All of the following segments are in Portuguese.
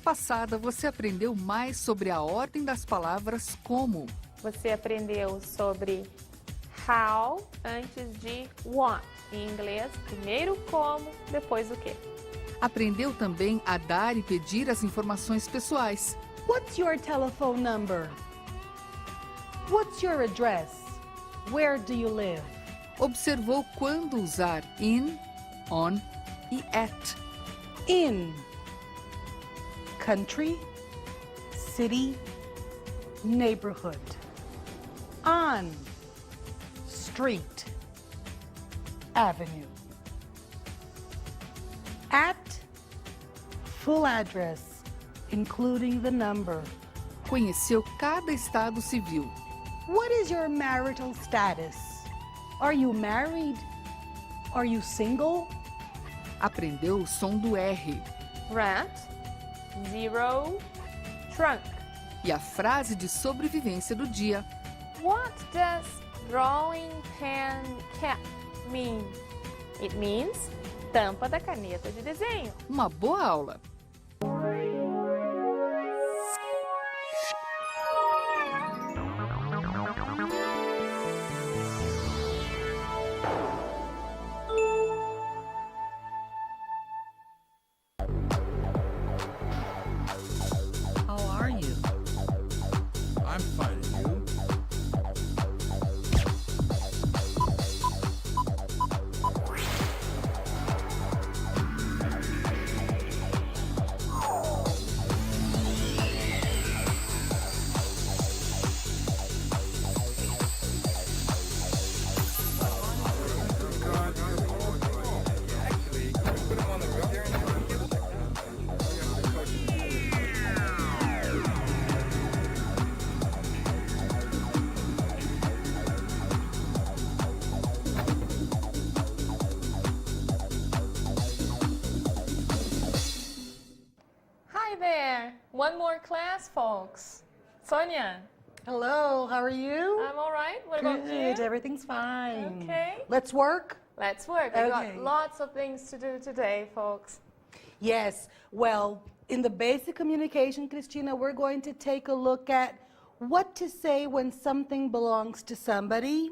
passada, você aprendeu mais sobre a ordem das palavras como. Você aprendeu sobre how antes de what. Em inglês, primeiro como, depois o quê. Aprendeu também a dar e pedir as informações pessoais. What's your telephone number? What's your address? Where do you live? Observou quando usar in, on e at. In, country, city, neighborhood. On, street, avenue. At, full address, including the number. Conheceu cada estado civil. What is your marital status? Are you married? Are you single? Aprendeu o som do R. Rat, zero, trunk. E a frase de sobrevivência do dia. What does drawing pen cap mean? It means tampa da caneta de desenho. Uma boa aula! How are you? I'm fine, and you? Hi there! One more class, folks. Sonia, Hello, how are you? I'm all right. What about Good, you? everything's fine. Okay. Let's work? Let's work. We've Okay. got lots of things to do today, folks. Yes, well, in the basic communication, Christina, we're going to take a look at what to say when something belongs to somebody,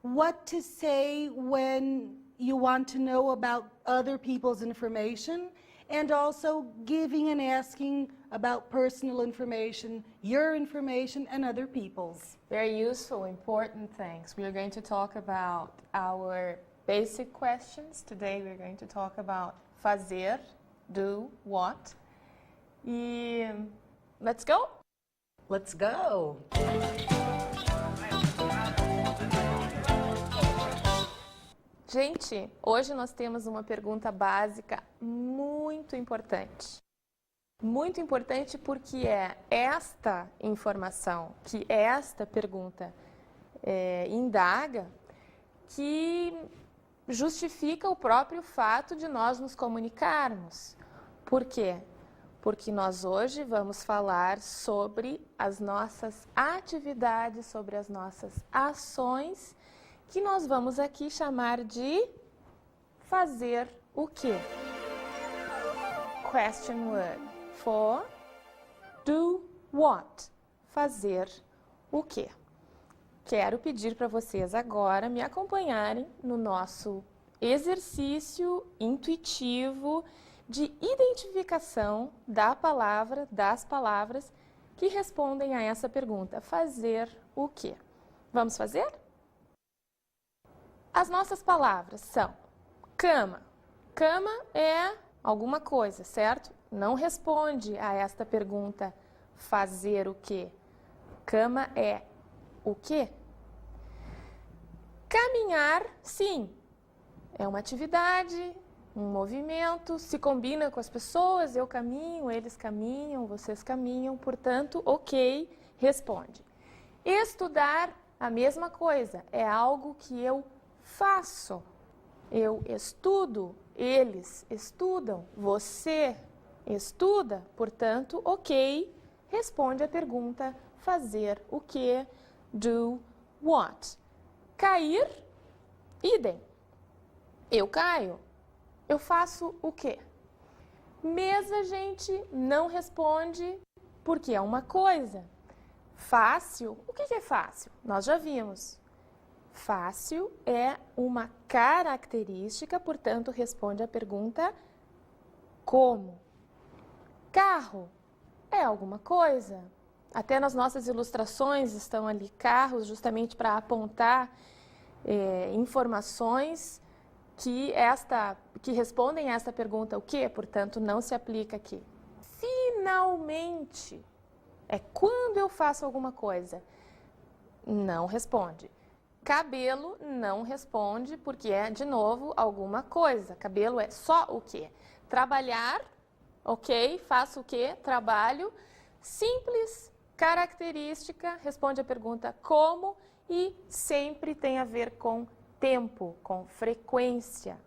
what to say when you want to know about other people's information, and also giving and asking about personal information, your information, and other people's. Very useful, important things. We are going to talk about our basic questions. Today we're going to talk about fazer, do, what. E let's go! Let's go. Gente, hoje nós temos uma pergunta básica muito importante. Muito importante porque é esta informação, que esta pergunta indaga, que justifica o próprio fato de nós nos comunicarmos. Por quê? Porque nós hoje vamos falar sobre as nossas atividades, sobre as nossas ações, que nós vamos aqui chamar de fazer o quê? Question word for do what? Fazer o quê? Quero pedir para vocês agora me acompanharem no nosso exercício intuitivo de identificação da palavra, das palavras que respondem a essa pergunta. Fazer o quê? Vamos fazer? As nossas palavras são cama. Cama é alguma coisa, certo? Não responde a esta pergunta fazer o quê? Cama é o quê? Caminhar, sim. É uma atividade, um movimento, se combina com as pessoas, eu caminho, eles caminham, vocês caminham, portanto, ok, responde. Estudar, a mesma coisa, é algo que eu faço. Eu estudo, eles estudam, você estuda, portanto, ok, responde a pergunta fazer o que, do what. Cair, idem. Eu caio, eu faço o quê? Mesa, gente, não responde porque é uma coisa. Fácil, o que é fácil? Nós já vimos. Fácil é uma característica, portanto, responde a pergunta como. Carro é alguma coisa. Até nas nossas ilustrações estão ali carros, justamente para apontar informações que respondem a esta pergunta o quê? Portanto, não se aplica aqui. Finalmente, é quando eu faço alguma coisa. Não responde. Cabelo não responde porque é, de novo, alguma coisa. Cabelo é só o quê? Trabalhar, ok? Faço o quê? Trabalho. Simples, característica, responde a pergunta como e sempre tem a ver com tempo, com frequência.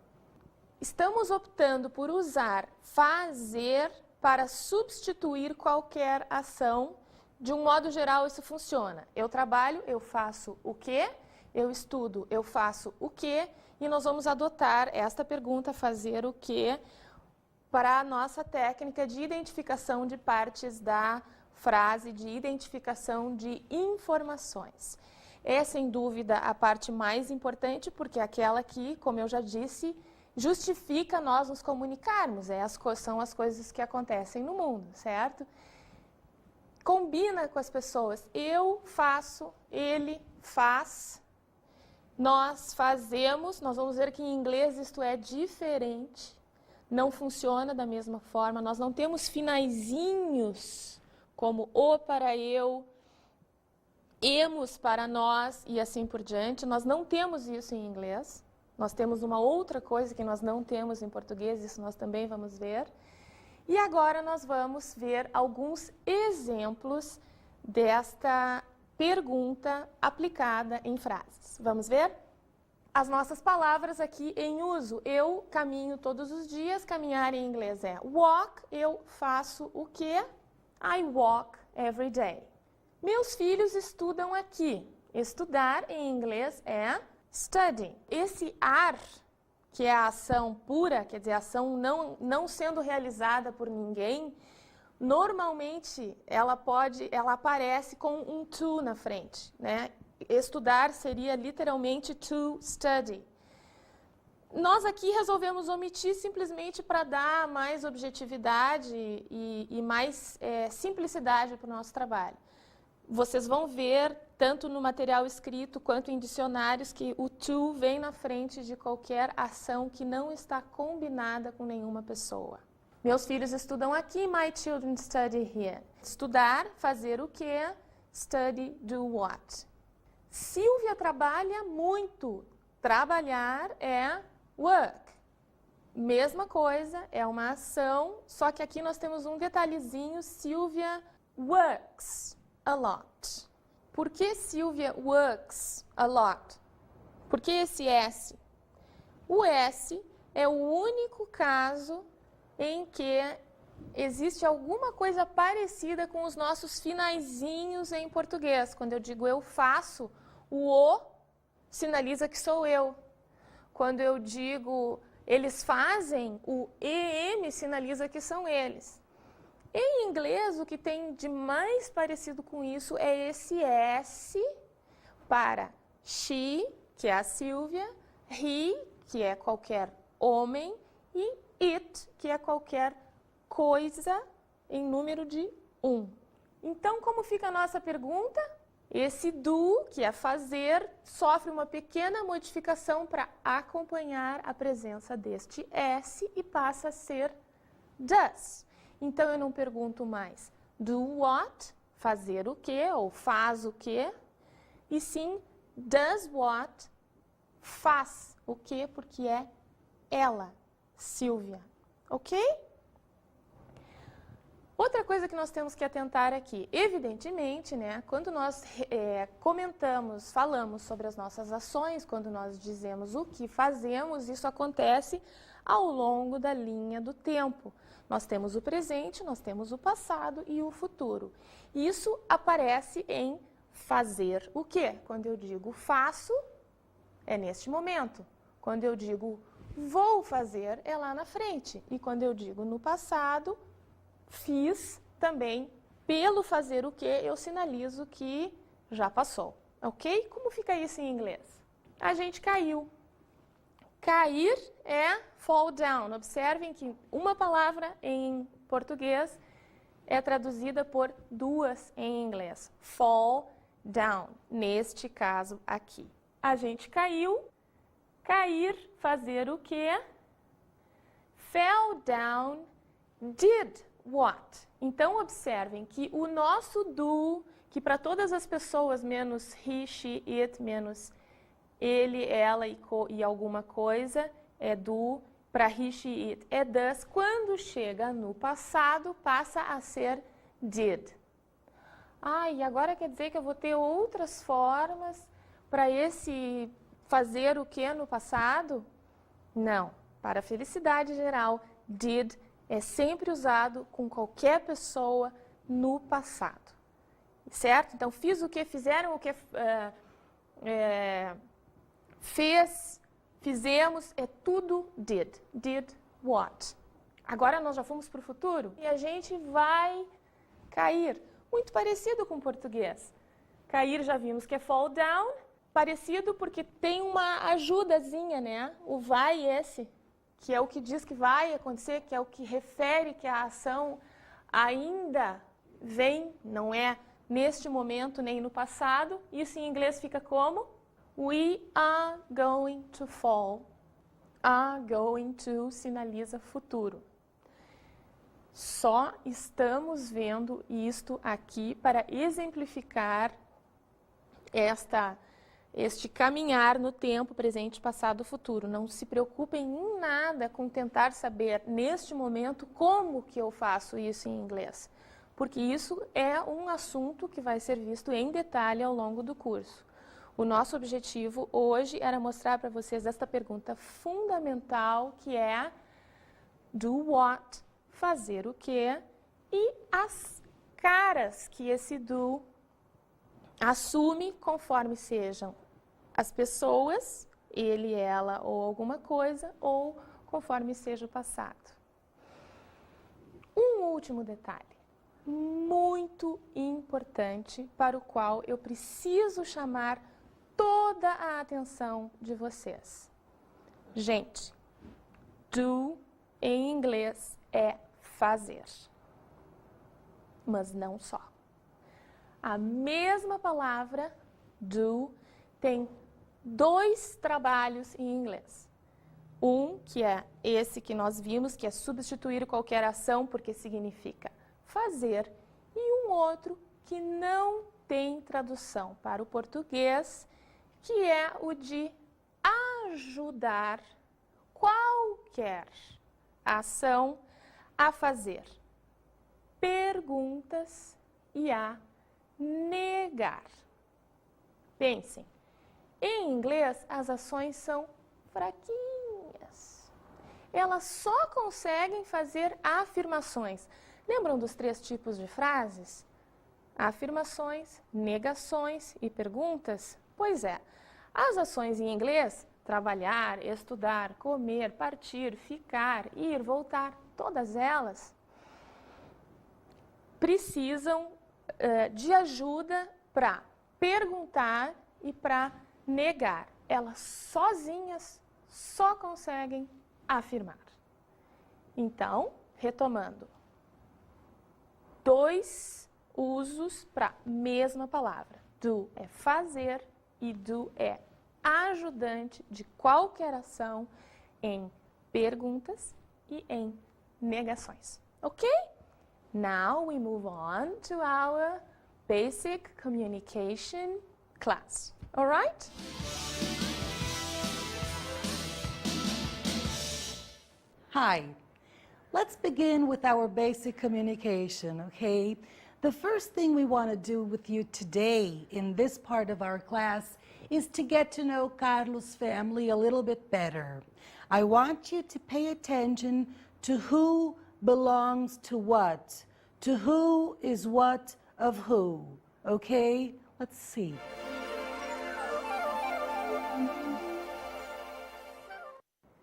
Estamos optando por usar fazer para substituir qualquer ação. De um modo geral, isso funciona. Eu trabalho, eu faço o quê? Eu estudo, eu faço o quê? E nós vamos adotar esta pergunta, fazer o quê, para a nossa técnica de identificação de partes da frase, de identificação de informações. É, sem dúvida, a parte mais importante, porque é aquela que, como eu já disse, justifica nós nos comunicarmos. São as coisas que acontecem no mundo, certo? Combina com as pessoas. Eu faço, ele faz, nós fazemos. Nós vamos ver que em inglês isto é diferente. Não funciona da mesma forma. Nós não temos finaizinhos como o para eu, emos para nós e assim por diante. Nós não temos isso em inglês. Nós temos uma outra coisa que nós não temos em português, isso nós também vamos ver. E agora nós vamos ver alguns exemplos desta pergunta aplicada em frases. Vamos ver? As nossas palavras aqui em uso. Eu caminho todos os dias. Caminhar em inglês é walk. Eu faço o quê? I walk every day. Meus filhos estudam aqui. Estudar em inglês é study. Esse are, que é a ação pura, quer dizer, a ação não sendo realizada por ninguém, normalmente ela aparece com um to na frente, né? Estudar seria literalmente to study. Nós aqui resolvemos omitir simplesmente para dar mais objetividade e mais simplicidade para o nosso trabalho. Vocês vão ver, tanto no material escrito quanto em dicionários, que o to vem na frente de qualquer ação que não está combinada com nenhuma pessoa. Meus filhos estudam aqui, my children study here. Estudar, fazer o quê? Study, do what? Silvia trabalha muito. Trabalhar é work. Mesma coisa, é uma ação, só que aqui nós temos um detalhezinho, Silvia works a lot. Por que Silvia works a lot? Por que esse S? O S é o único caso em que existe alguma coisa parecida com os nossos finaizinhos em português. Quando eu digo eu faço, o sinaliza que sou eu. Quando eu digo eles fazem, o EM sinaliza que são eles. Em inglês, o que tem de mais parecido com isso é esse S para she, que é a Silvia, he, que é qualquer homem, e it, que é qualquer coisa em número de 1. Então, como fica a nossa pergunta? Esse do, que é fazer, sofre uma pequena modificação para acompanhar a presença deste S e passa a ser does. Então, eu não pergunto mais do what, fazer o quê, ou faz o quê, e sim does what, faz o quê, porque é ela, Silvia. Ok? Outra coisa que nós temos que atentar aqui, evidentemente, né, quando nós comentamos, falamos sobre as nossas ações, quando nós dizemos o que fazemos, isso acontece ao longo da linha do tempo. Nós temos o presente, nós temos o passado e o futuro. Isso aparece em fazer o quê? Quando eu digo faço, é neste momento. Quando eu digo Vou fazer é lá na frente. E quando eu digo no passado, fiz também, pelo fazer o que, eu sinalizo que já passou. Ok? Como fica isso em inglês? A gente caiu. Cair é fall down. Observem que uma palavra em português é traduzida por duas em inglês. Fall down, neste caso aqui. A gente caiu. Cair, fazer o quê? Fell down, did what? Então, observem que o nosso do, que para todas as pessoas, menos he, she, it, menos ele, ela e alguma coisa, é do, para he, she, it, é does. Quando chega no passado, passa a ser did. E agora quer dizer que eu vou ter outras formas para esse fazer o que no passado? Não. Para a felicidade geral, did é sempre usado com qualquer pessoa no passado. Certo? Então, fiz o que, fizeram o que, fez, fizemos, é tudo did. Did what? Agora nós já fomos para o futuro e a gente vai cair. Muito parecido com o português. Cair já vimos que é fall down. Parecido porque tem uma ajudazinha, né? O vai esse, que é o que diz que vai acontecer, que é o que refere que a ação ainda vem, não é neste momento nem no passado. Isso em inglês fica como? We are going to fall. Are going to sinaliza futuro. Só estamos vendo isto aqui para exemplificar este caminhar no tempo presente, passado, futuro. Não se preocupem em nada com tentar saber, neste momento, como que eu faço isso em inglês. Porque isso é um assunto que vai ser visto em detalhe ao longo do curso. O nosso objetivo hoje era mostrar para vocês esta pergunta fundamental, que é do what, fazer o quê, e as caras que esse do assume conforme sejam as pessoas, ele, ela ou alguma coisa, ou conforme seja o passado. Um último detalhe, muito importante, para o qual eu preciso chamar toda a atenção de vocês. Gente, do em inglês é fazer, mas não só. A mesma palavra do tem dois trabalhos em inglês. Um, que é esse que nós vimos, que é substituir qualquer ação, porque significa fazer, e um outro que não tem tradução para o português, que é o de ajudar qualquer ação a fazer perguntas e a negar. Pensem, em inglês as ações são fraquinhas. Elas só conseguem fazer afirmações. Lembram dos 3 tipos de frases? Afirmações, negações e perguntas? Pois é, as ações em inglês, trabalhar, estudar, comer, partir, ficar, ir, voltar, todas elas precisam de ajuda para perguntar e para negar. Elas sozinhas só conseguem afirmar. Então, retomando, 2 usos para a mesma palavra. Do é fazer e do é ajudante de qualquer ação em perguntas e em negações. Ok? Now we move on to our basic communication class. All right? Hi. Let's begin with our basic communication, okay? The first thing we want to do with you today in this part of our class is to get to know Carlos' family a little bit better. I want you to pay attention to who belongs to what, to who is what of who, okay? Let's see.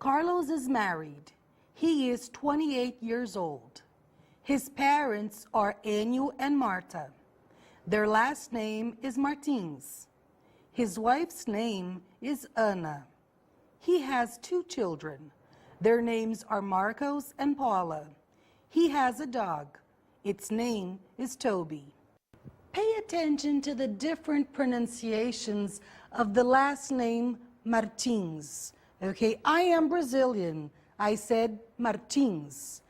Carlos is married. He is 28 years old. His parents are Enio and Marta. Their last name is Martins. His wife's name is Ana. He has 2 children. Their names are Marcos and Paula. He has a dog. Its name is Toby. Pay attention to the different pronunciations of the last name Martins. Okay, I am Brazilian. I said Martins.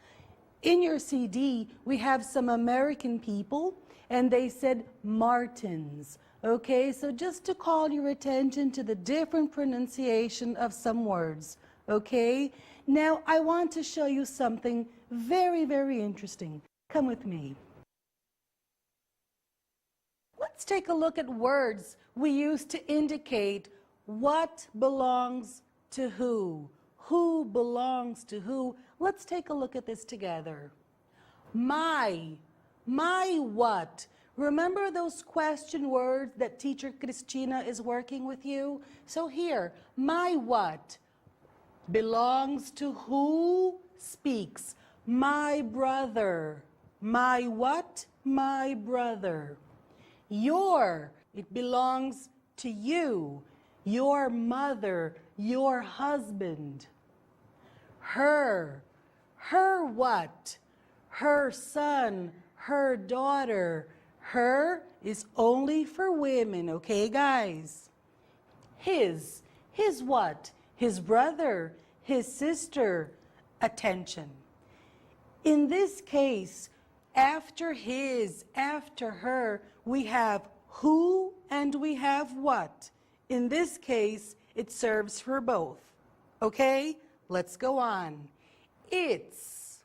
In your CD, we have some American people, and they said Martins. Okay, so just to call your attention to the different pronunciation of some words. Okay, now I want to show you something very, very interesting. Come with me. Let's take a look at words we use to indicate what belongs to who belongs to who. Let's take a look at this together. My what? Remember those question words that teacher Cristina is working with you? So here, my what belongs to who speaks? My brother. My what? My brother. Your, it belongs to you, your mother, your husband. Her what? Her son, her daughter. Her is only for women, okay, guys? His what? His brother, his sister. Attention. In this case, after his, after her, we have who and we have what. In this case, it serves for both. Okay, let's go on. It's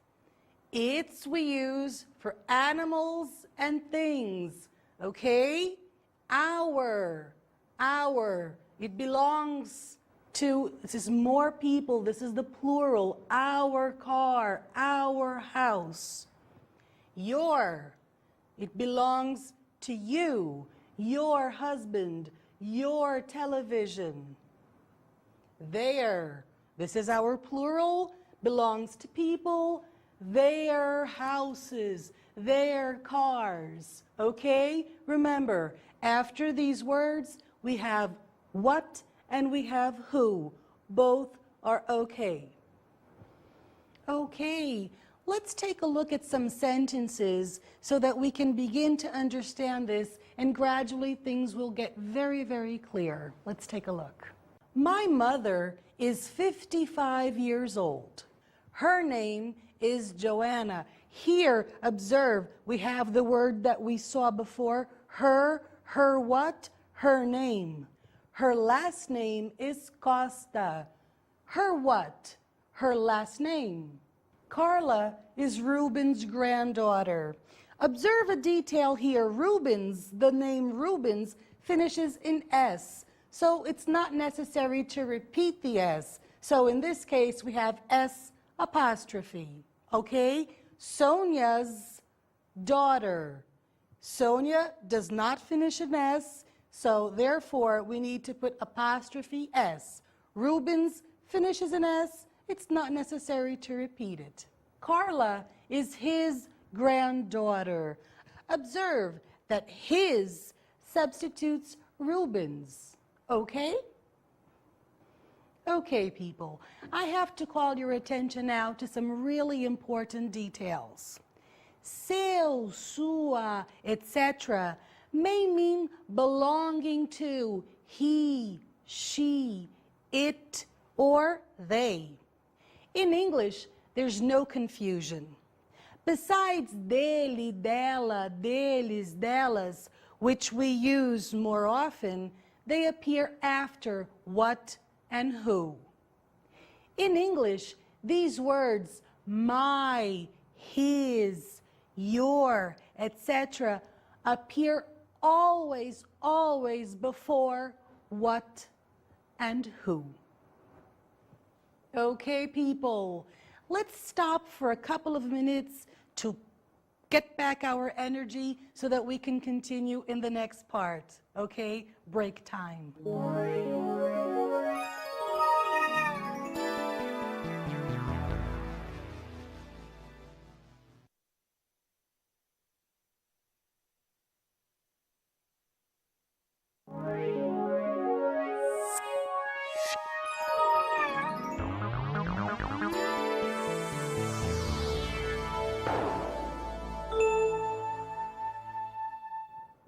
we use for animals and things. Okay, our, it belongs to, this is more people, this is the plural, our car, our house. Your, it belongs to you, your husband, your television. Their, this is our plural, belongs to people, their houses, their cars. Okay? Remember, after these words, we have what and we have who. Both are okay. Okay. Let's take a look at some sentences so that we can begin to understand this, and gradually things will get very, very clear. Let's take a look. My mother is 55 years old. Her name is Joanna. Here, observe, we have the word that we saw before, her what? Her name. Her last name is Costa. Her what? Her last name. Carla is Ruben's granddaughter. Observe a detail here. Rubens, the name Rubens, finishes in S. So it's not necessary to repeat the S. So in this case, we have S apostrophe. Okay? Sonia's daughter. Sonia does not finish in S, so therefore we need to put apostrophe S. Rubens finishes in S. It's not necessary to repeat it. Carla is his granddaughter. Observe that his substitutes Rubens. Okay? Okay, people. I have to call your attention now to some really important details. Seu, sua, etc. may mean belonging to he, she, it, or they. In English, there's no confusion. Besides dele, dela, deles, delas, which we use more often, they appear after what and who. In English, these words, my, his, your, etc., appear always, always before what and who. Okay, people, let's stop for a couple of minutes to get back our energy so that we can continue in the next part. Okay, break time.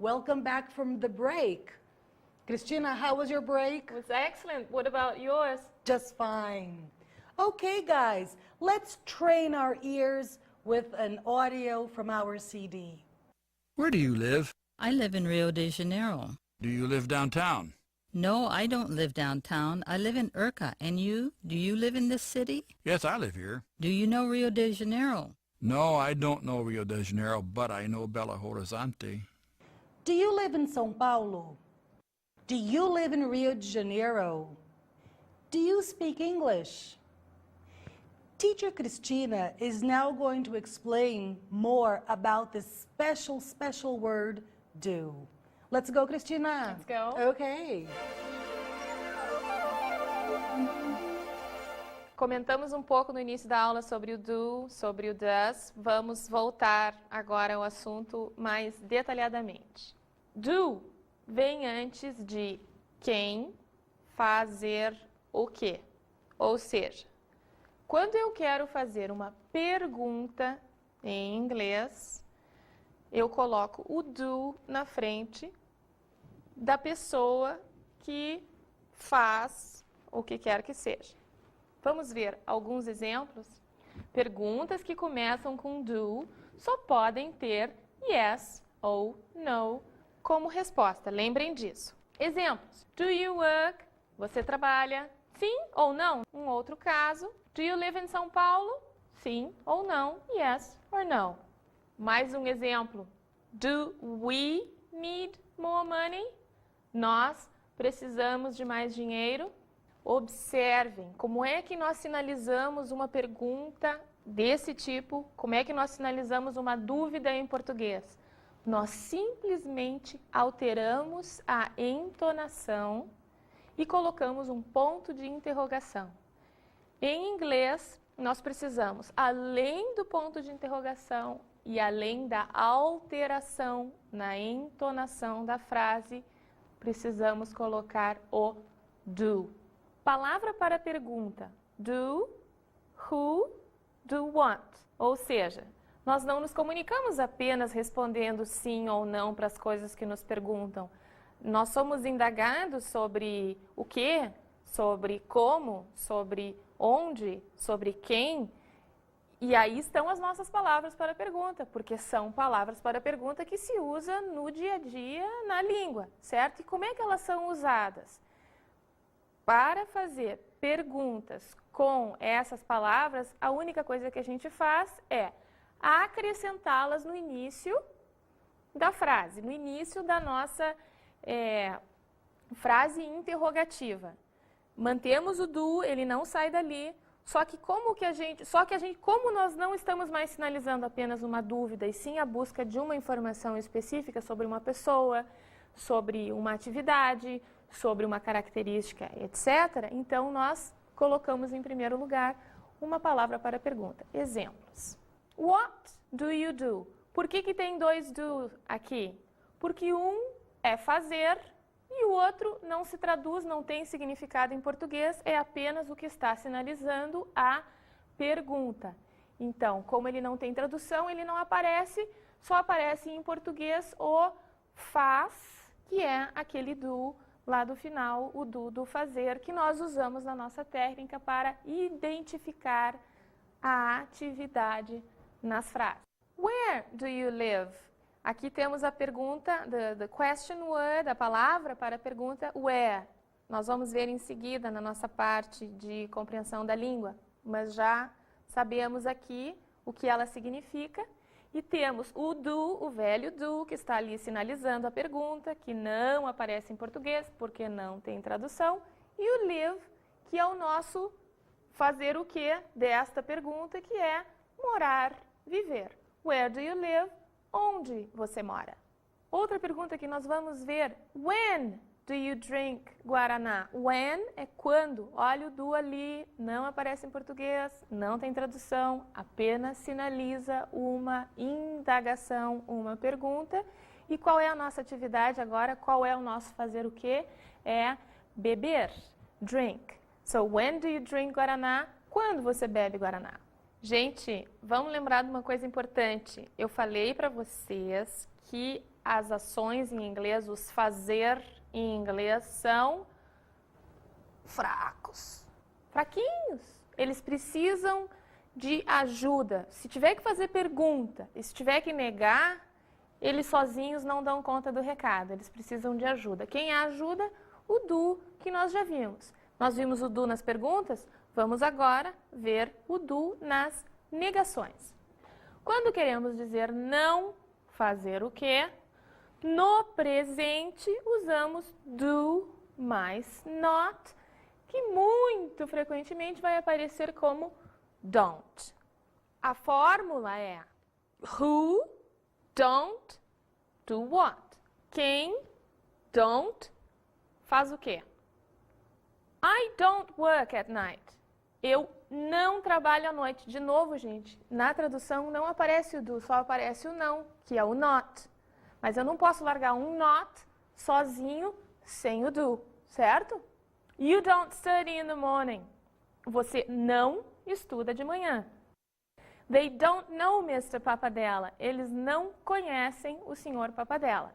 welcome back from the break. Christina, how was your break? It was excellent. What about yours? Just fine. Okay, guys, let's train our ears with an audio from our CD. Where do you live? I live in Rio de Janeiro. Do you live downtown? No, I don't live downtown. I live in Urca. And you? Do you live in this city? Yes, I live here. Do you know Rio de Janeiro? No, I don't know Rio de Janeiro, but I know Belo Horizonte. Do you live in São Paulo? Do you live in Rio de Janeiro? Do you speak English? Teacher Cristina is now going to explain more about this special word, do. Let's go, Cristina. Let's go. Okay. Comentamos um pouco no início da aula sobre o do, sobre o does. Vamos voltar agora ao assunto mais detalhadamente. Do vem antes de quem, fazer o quê. Ou seja, quando eu quero fazer uma pergunta em inglês, eu coloco o do na frente da pessoa que faz o que quer que seja. Vamos ver alguns exemplos? Perguntas que começam com do só podem ter yes ou no como resposta. Lembrem disso. Exemplos. Do you work? Você trabalha? Sim ou não? Um outro caso. Do you live in São Paulo? Sim ou não? Yes or no. Mais um exemplo. Do we need more money? Nós precisamos de mais dinheiro? Observem como é que nós sinalizamos uma pergunta desse tipo, como é que nós sinalizamos uma dúvida em português. Nós simplesmente alteramos a entonação e colocamos um ponto de interrogação. Em inglês, nós precisamos, além do ponto de interrogação e além da alteração na entonação da frase, precisamos colocar o do. Palavra para pergunta, do, who, do what. Ou seja, nós não nos comunicamos apenas respondendo sim ou não para as coisas que nos perguntam. Nós somos indagados sobre o que, sobre como, sobre onde, sobre quem. E aí estão as nossas palavras para pergunta, porque são palavras para pergunta que se usa no dia a dia na língua, certo? E como é que elas são usadas? Para fazer perguntas com essas palavras, a única coisa que a gente faz é acrescentá-las no início da frase, no início da nossa frase interrogativa. Mantemos o do, ele não sai dali, só que como nós não estamos mais sinalizando apenas uma dúvida, e sim a busca de uma informação específica sobre uma pessoa, sobre uma atividade, sobre uma característica, etc., então nós colocamos em primeiro lugar uma palavra para pergunta. Exemplos. What do you do? Por que tem dois do aqui? Porque um é fazer e o outro não se traduz, não tem significado em português, é apenas o que está sinalizando a pergunta. Então, como ele não tem tradução, ele não aparece, só aparece em português o faz, que é aquele do lá do final, o do fazer, que nós usamos na nossa técnica para identificar a atividade nas frases. Where do you live? Aqui temos a pergunta, the question word, a palavra para a pergunta where. Nós vamos ver em seguida na nossa parte de compreensão da língua, mas já sabemos aqui o que ela significa. E temos o do, o velho do, que está ali sinalizando a pergunta, que não aparece em português, porque não tem tradução. E o live, que é o nosso fazer o que desta pergunta, que é morar, viver. Where do you live? Onde você mora? Outra pergunta que nós vamos ver, when do you drink Guaraná? When é quando. Olha o do ali, não aparece em português, não tem tradução, apenas sinaliza uma indagação, uma pergunta. E qual é a nossa atividade agora? Qual é o nosso fazer o quê? É beber, drink. So, when do you drink Guaraná? Quando você bebe Guaraná? Gente, vamos lembrar de uma coisa importante. Eu falei para vocês que as ações em inglês, os fazer em inglês são fracos, fraquinhos. Eles precisam de ajuda. Se tiver que fazer pergunta e se tiver que negar, eles sozinhos não dão conta do recado. Eles precisam de ajuda. Quem ajuda? O do, que nós já vimos. Nós vimos o do nas perguntas, vamos agora ver o do nas negações. Quando queremos dizer não fazer o quê? No presente, usamos do mais not, que muito frequentemente vai aparecer como don't. A fórmula é who don't do what? Quem don't faz o quê? I don't work at night. Eu não trabalho à noite. De novo, gente, na tradução não aparece o do, só aparece o não, que é o not. Mas eu não posso largar um not sozinho sem o do, certo? You don't study in the morning. Você não estuda de manhã. They don't know Mr. Papadella. Eles não conhecem o Sr. Papadella.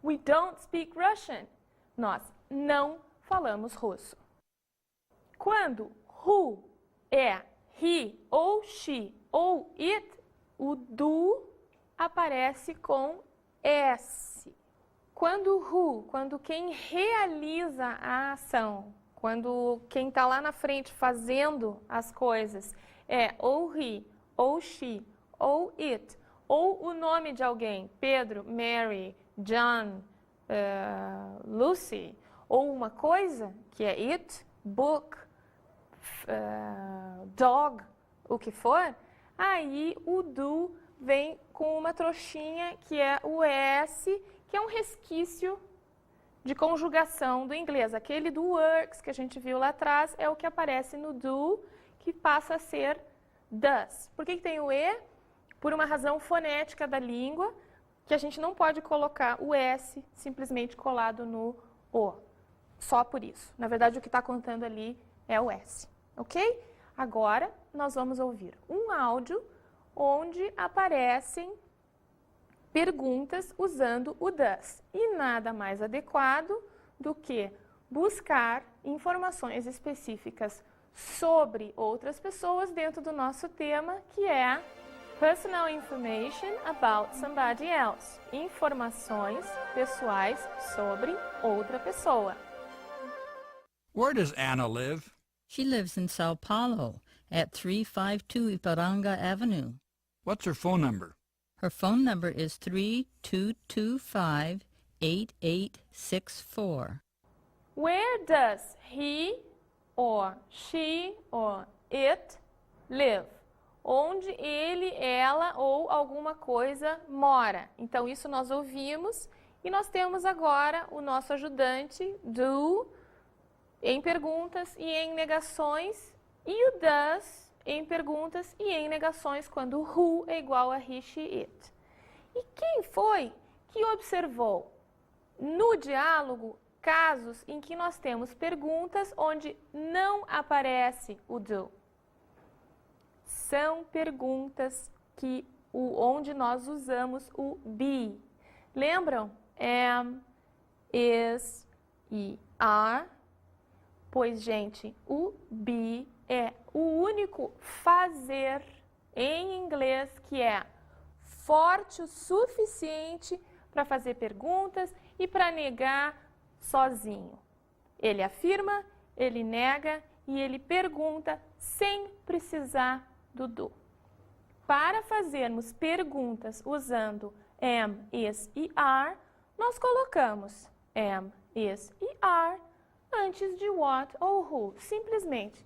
We don't speak Russian. Nós não falamos russo. Quando who é he ou she ou it, o do aparece com S. Quando quem realiza a ação, quando quem está lá na frente fazendo as coisas é ou he, ou she, ou it, ou o nome de alguém, Pedro, Mary, John, Lucy, ou uma coisa que é it, book, dog, o que for, aí o do vem com uma trouxinha que é o S, que é um resquício de conjugação do inglês. Aquele do works que a gente viu lá atrás é o que aparece no do, que passa a ser does. Por que tem o E? Por uma razão fonética da língua, que a gente não pode colocar o S simplesmente colado no O. Só por isso. Na verdade, o que está contando ali é o S. Ok? Agora, nós vamos ouvir um áudio onde aparecem perguntas usando o does. E nada mais adequado do que buscar informações específicas sobre outras pessoas dentro do nosso tema, que é Personal Information about somebody else. Informações pessoais sobre outra pessoa. Where does Anna live? She lives in Sao Paulo at 352 Iparanga Avenue. What's her phone number? Her phone number is 3225-8864. Where does he or she or it live? Onde ele, ela ou alguma coisa mora. Então, isso nós ouvimos e nós temos agora o nosso ajudante do em perguntas e em negações e o does em perguntas e em negações quando who é igual a he, she, it. E quem foi que observou no diálogo casos em que nós temos perguntas onde não aparece o do? São perguntas onde nós usamos o be. Lembram? Am, is e are. Pois, gente, o be é o único fazer em inglês que é forte o suficiente para fazer perguntas e para negar sozinho. Ele afirma, ele nega e ele pergunta sem precisar do do. Para fazermos perguntas usando am, is e are, nós colocamos am, is e are antes de what ou who. Simplesmente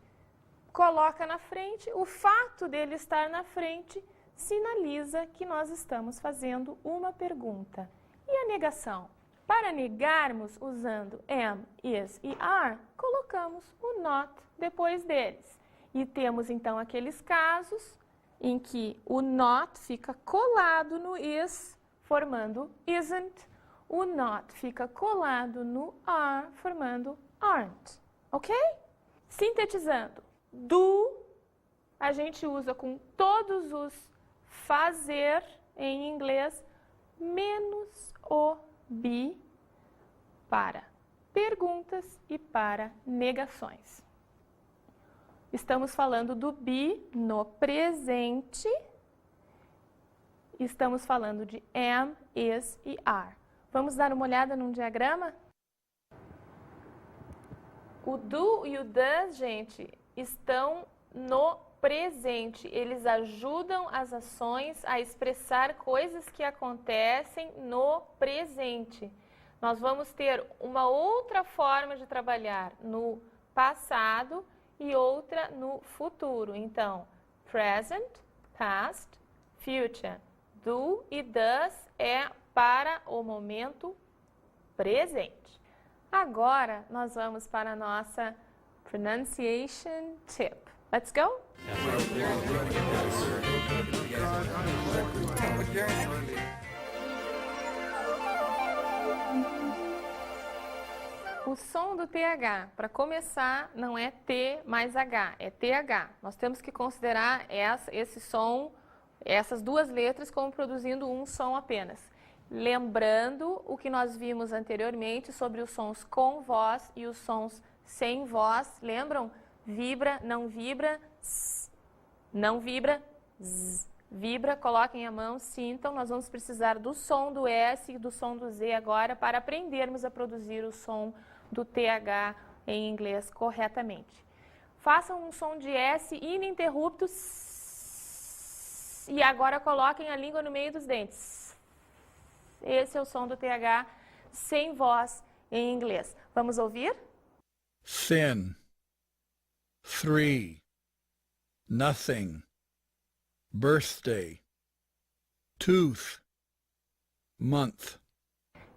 coloca na frente, o fato dele estar na frente sinaliza que nós estamos fazendo uma pergunta. E a negação? Para negarmos usando am, is e are, colocamos o not depois deles. E temos então aqueles casos em que o not fica colado no is, formando isn't. O not fica colado no are, formando aren't. Ok? Sintetizando, do a gente usa com todos os fazer em inglês menos o be para perguntas e para negações. Estamos falando do be no presente. Estamos falando de am, is e are. Vamos dar uma olhada num diagrama? O do e o does, gente, estão no presente. Eles ajudam as ações a expressar coisas que acontecem no presente. Nós vamos ter uma outra forma de trabalhar no passado e outra no futuro. Então, present, past, future. Do e does é para o momento presente. Agora, nós vamos para a nossa pronunciation tip. Let's go? O som do TH, para começar, não é T mais H, é TH. Nós temos que considerar esse som, essas duas letras, como produzindo um som apenas. Lembrando o que nós vimos anteriormente sobre os sons com voz e os sons sem voz. Lembram? Vibra, não vibra, ss, não vibra, zzz. Vibra, coloquem a mão, sintam. Nós vamos precisar do som do S e do som do Z agora para aprendermos a produzir o som do TH em inglês corretamente. Façam um som de S ininterrupto e agora coloquem a língua no meio dos dentes. Esse é o som do TH sem voz em inglês. Vamos ouvir? Thin. 3. Nothing. Birthday. Tooth. Month.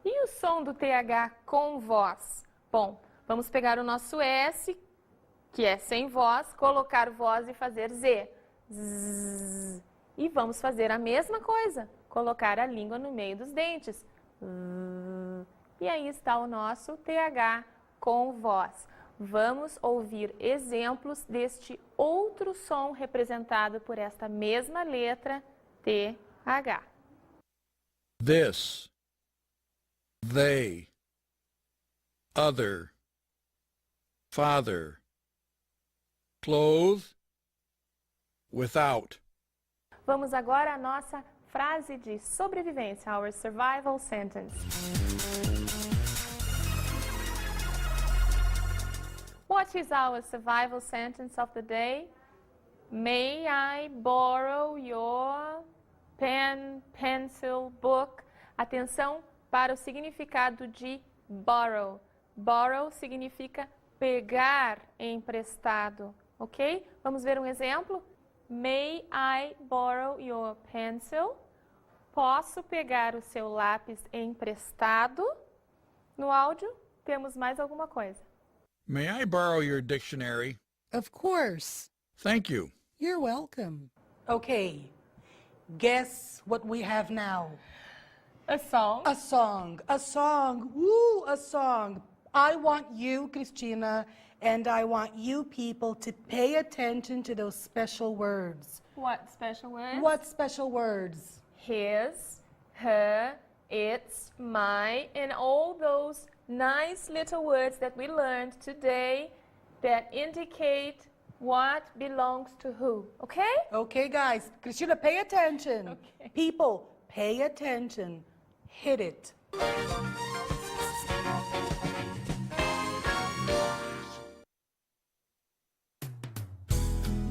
E o som do TH com voz? Bom, vamos pegar o nosso S, que é sem voz, colocar voz e fazer Z. Zzz. E vamos fazer a mesma coisa, colocar a língua no meio dos dentes. E aí está o nosso TH com voz. Vamos ouvir exemplos deste outro som representado por esta mesma letra, TH. This. They. Other. Father. Clothes. Without. Vamos agora à nossa frase de sobrevivência, our survival sentence. What is our survival sentence of the day? May I borrow your pen, pencil, book? Atenção para o significado de borrow. Borrow significa pegar emprestado, ok? Vamos ver um exemplo? May I borrow your pencil? Posso pegar o seu lápis emprestado? No áudio, temos mais alguma coisa. May I borrow your dictionary? Of course. Thank you. You're welcome. Okay, guess what we have now? A song. A song, woo, a song. I want you, Christina, and I want you people to pay attention to those special words. What special words? What special words? His, her, its, my, and all those nice little words that we learned today that indicate what belongs to who, okay? Okay, guys. Christina, pay attention. Okay. People, pay attention. Hit it.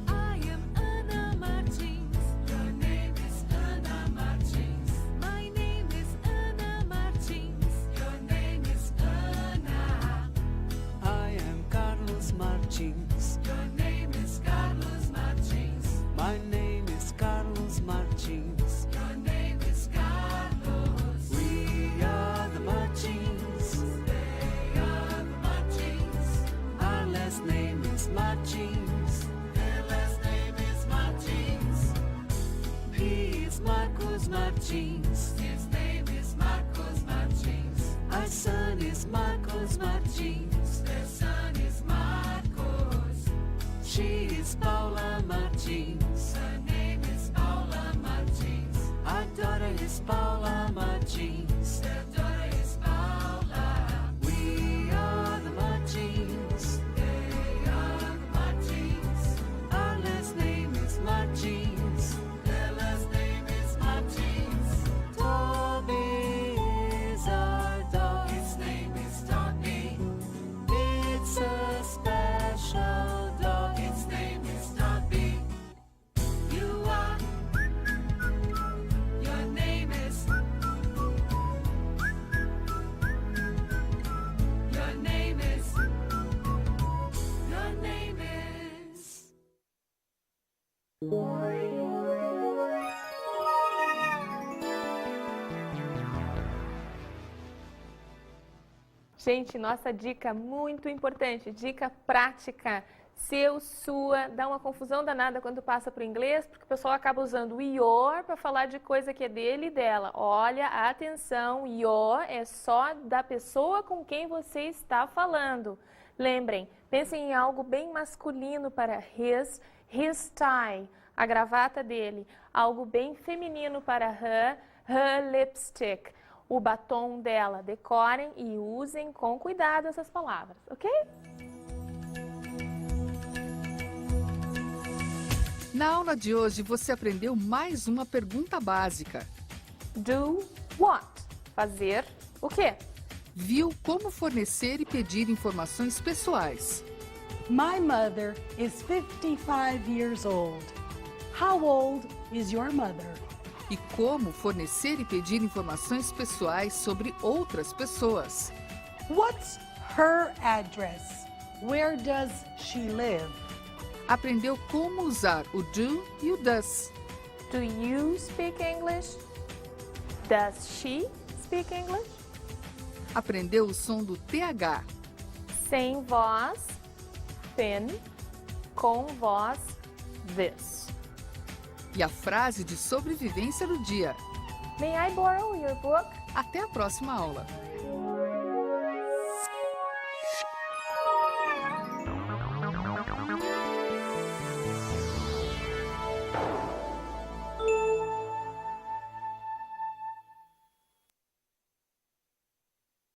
I am Anna Martins. Your name is Anna Martins. My name is Anna Martins. Your name is Anna. I am Carlos Martins. Your name is Carlos Martins. My name is Carlos Martins. Your name is Carlos. We are the Martins. They are the Martins. Our last name is Martins. Their last name is Martins. He is Marcos Martins. His name is Marcos Martins. Our son is Marcos Martins. Their son is Marcos. She is Paula Martins. Her name is Paula Martins. Our daughter is Paula Martins. Martins. Their daughter is Paula. We are the Martins. They are the Martins. Our last name is Martins. Their last name is Martins. Toby is our dog. His name is Toby. It's a special dog. Its name is Toby. You are. Your name is. Your name is. Your name is. Gente, nossa dica muito importante, dica prática. Seu, sua, dá uma confusão danada quando passa para o inglês, porque o pessoal acaba usando o your para falar de coisa que é dele e dela. Olha, atenção, your é só da pessoa com quem você está falando. Lembrem, pensem em algo bem masculino para his tie, a gravata dele. Algo bem feminino para her lipstick, o batom dela. Decorem e usem com cuidado essas palavras, ok? Na aula de hoje, você aprendeu mais uma pergunta básica. Do what? Fazer o quê? Viu como fornecer e pedir informações pessoais. My mother is 55 years old. How old is your mother? E como fornecer e pedir informações pessoais sobre outras pessoas. What's her address? Where does she live? Aprendeu como usar o do e o does. Do you speak English? Does she speak English? Aprendeu o som do TH. Sem voz, thin. Com voz, this. E a frase de sobrevivência do dia. May I borrow your book? Até a próxima aula!